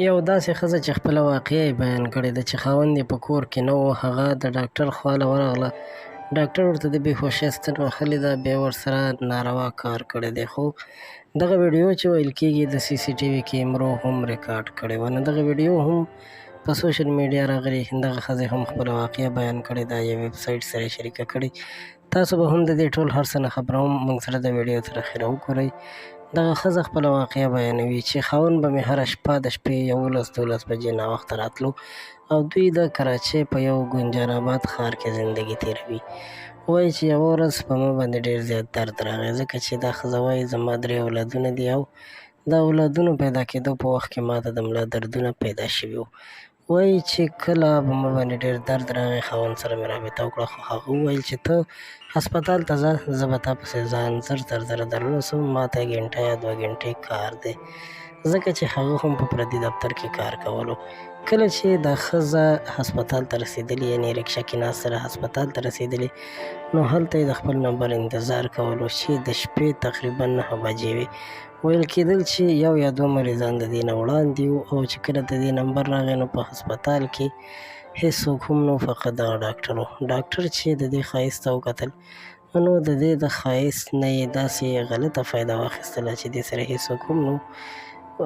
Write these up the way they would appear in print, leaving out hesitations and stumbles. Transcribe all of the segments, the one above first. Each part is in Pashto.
یو داسې ښځه چې خپله واقعه یې بیان کړې ده چې خاوند یې په کور کې نه و، هغه د ډاکټر خوا له ورغله. ډاکټر ورته د بېهوشۍ ستن وهلې ده، بیا ورسره ناروا کار کړی دی. خو دغه ویډیو چې ویل کېږي د سی سی ټي وي کیمرو هم ریکارډ کړې وه. نو دغه ویډیو هم په سوشل میډیا راغلي. دغه ښځې هم خپله واقعه بیان کړې ده، یو ویب سایټ سره یې شریکه کړې. تاسو به هم د دې ټول هر څه نه خبروم، موږ سره د ویډیو تر اخره وګورئ. دغه ښځه خپله واقعه بیانوي چې خاوند به مې هره شپه د شپې 11-12 بجې ناوخته راتلو او دوی د کراچۍ په یو ګنجان آباد ښار کې زندګي تېروي. وایي چې یوه ورځ په ما باندې ډېر زیات درد راغی، ځکه چې دا ښځه وایي زما 3 اولادونه دي او د اولادونو پیدا کېدو په وخت کې ماته د ملا دردونه پیدا شوي وو. وایي چې کله په ما باندې ډېر درد راغی، خاوند سره مې رابطه وکړه، خو هغه وویل چې ته هسپتال ته ځه، زه به تا پسې ځان زر تر زره دررسوم، ماته 1 ګنټه یا 2 ګنټې کار دی، ځکه چې هغه هم په پردي دفتر کې کار کولو. کله چې دا ښځه هسپتال ته رسېدلې، یعنې رکشه کې ناست سره هسپتال ته رسېدلې، نو هلته یې د خپل نمبر انتظار کولو چې د شپې تقریبا 9 بجې وې. ویل کېدل چې 1 یا 2 مریضان د دې نه وړاندې وو، او چې کله د دې نمبر راغی نو په هسپتال کې هېڅوک هم نو، فقط دغه ډاکټر و. ډاکټر چې د دې ښایست ته وکتل، نو د دې د ښایست نه یې داسې غلطه فایده واخیستله چې دې سره هېڅوک هم نو.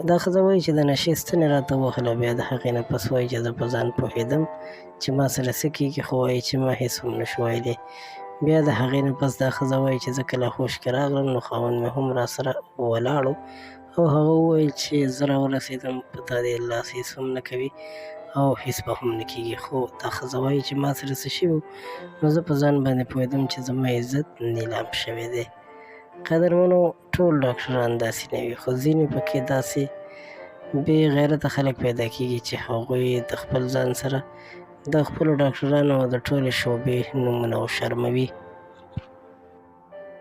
دا ښځه وایي چې د نشې ستنې راته ووهله، بیا د هغې نه پس وایي چې زه په ځان پوهېدم چې ما سره څه کېږي، خو وایي چې ما هېڅ هم نشو ویلی. بیا د هغې نه پس دا ښځه وایي چې زه کله هوش کې راغلم نو خاوند مې هم راسره ولاړ و، او هغه وویل چې زه راورسېدم، په تا دې لاس هېڅ هم نه کوي او هېڅ به هم نه کېږي. خو دا ښځه وایي چې ما سره څه شوي نو زه په ځان باندې پوهېدم چې زما عزت نیلام شوی دی. قدرمنو، ټول ډاکټران داسې نه وي، خو ځینې پکې داسې بې غیرته خلک پیدا کېږي چې هغوی د خپل ځان سره د خپلو ډاکټرانو او د ټولې شعبې نومونه وشرموي.